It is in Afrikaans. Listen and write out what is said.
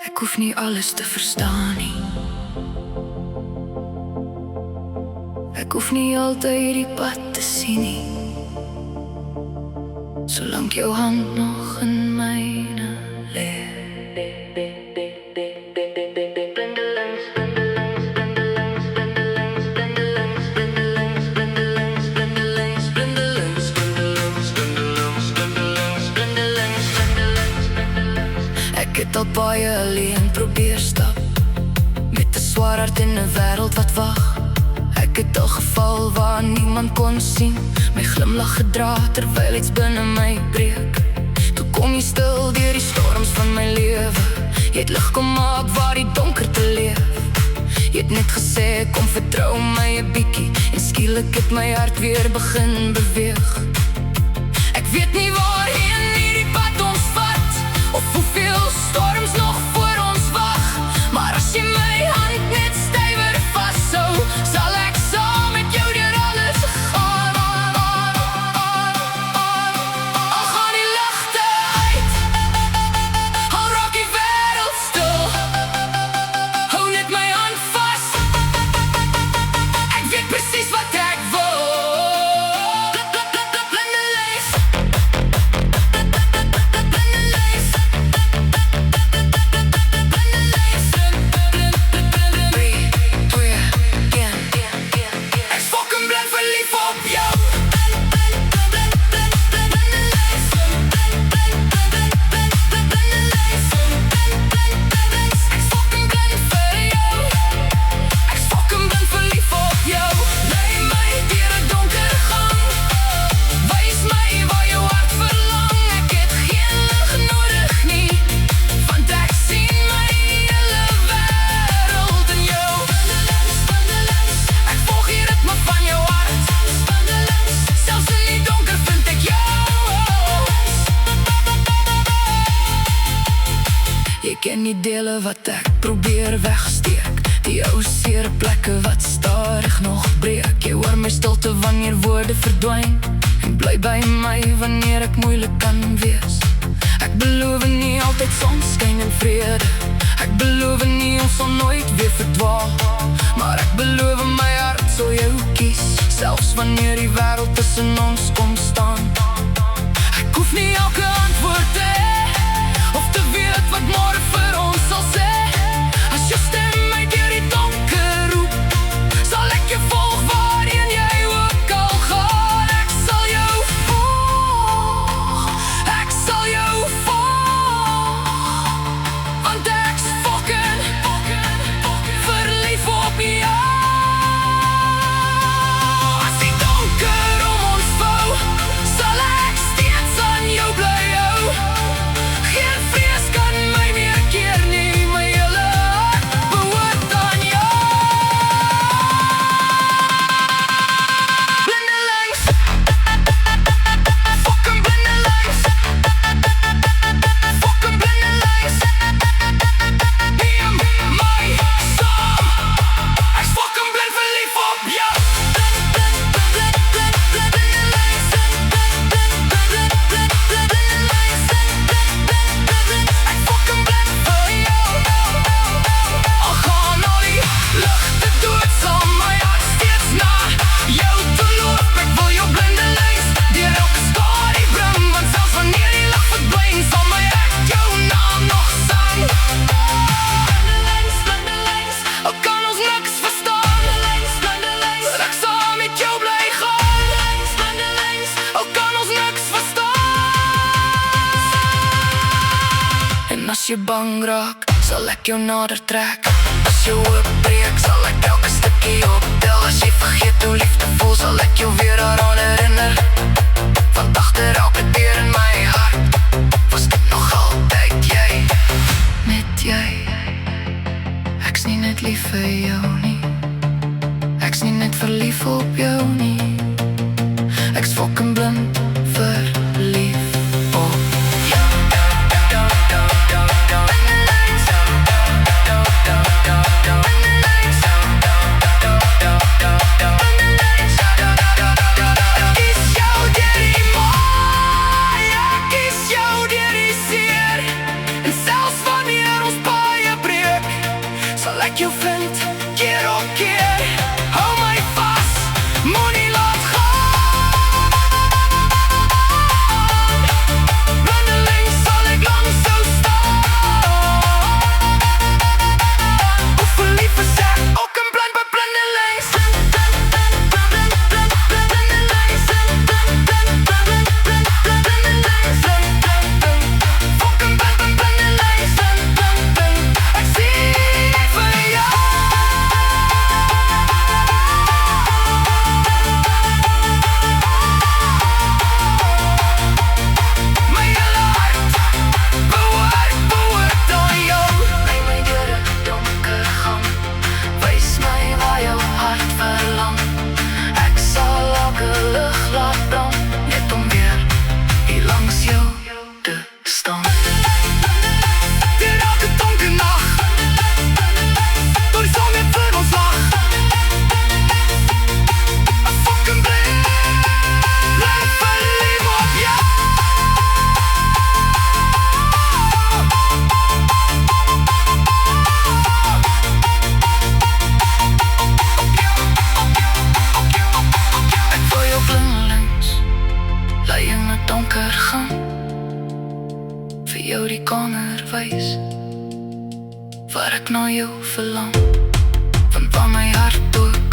Ek hoef nie alles te verstaan nie. Ek hoef nie altyd die pad te sien nie. Solank jou hand nog in myne lê. Ek het al baie alleen probeer stap, met 'n swaar hart in 'n wêreld wat wag. Ek het al geval waar niemand kon sien, my glimlach gedra terwyl iets binne my breek. Toe kom jy stil deur die storms van my lewe. Jy het lig kom maak waar die donker te leef. Jy het net gesê kom vertrou my 'n bietjie, en skielik het my hart weer begin beweeg. Ek weet nie waarheen hierdie pad ons vat, of hoeveel storms nog voor ons wag, maar as jy my hand net stywer vashou, sal ek saam met jou deur alles gaan. Al gaan die ligte uit, al raak die wêreld stil, hou net my hand vas. Ek weet presies wat ek wil. Jy ken die dele wat ek probeer wegsteek, die ou seer plekke wat stadig nog breek. Jy hoor my stilte wanneer woorde verdwyn, en bly by my wanneer ek moeilik kan wees. Ek beloof nie altyd sonskyn en vrede, ek beloof nie ons sal nooit weer verdwaal, maar ek beloof my hart sal jou kies, selfs wanneer die wêreld tussen ons kom staan. Ek hoef nie elke antwoord te hê, of te weet wat môre vir ons sal sê. As jou stem my deur die donker roep, sal ek jou volg waarheen jy ook al gaan. Ek sal jou volg, ek sal jou volg, want ek's fucking verlief op jou. As die donker om ons vou, sal ek steeds aan jou bly hou. Geen vrees kan my meer keer nie, my hele hart behoort aan jou. Blindelings, fucking blindelings, fucking blindelings, neem my saam, ek's fucking blind verlief op jou. Al gaan al die ligte dood, sal my hart steeds na jou toe loop. Ek wil jou blindelings deur elke storie bring, want selfs wanneer die lig verdwyn, sal my hart jou naam nog sang. Blindelings, blindelings, al kan ons niks verstaan, blindelings, dat ek saam met jou bly gaan. Blindelings, al kan ons niks verstaan. En as jy bang raak, sal ek jou nader trek. As jou hoop breek, sal ek elke stukkie optel. As jy vergeet hoe liefde voel, sal ek jou weer daaraan herinner. Want agter elke deur in my hart, was dit nog altyd jy. Net jy. Ek's nie net lief vir jou nie, ek's nie net verlief op jou nie, ek's fucking blind verlief op jou. Kies jou deur die maan, ja, kies jou deur die see. ek jou vind, keer op keer. Hou my vas, moenie laat gaan. Blindelings sal ek langs jou staan. Hoe verlief is ek, ook en blind by blindelings. Donker gaan vir jou die kamer wys waar ek na jou verlang, want waar my hart toe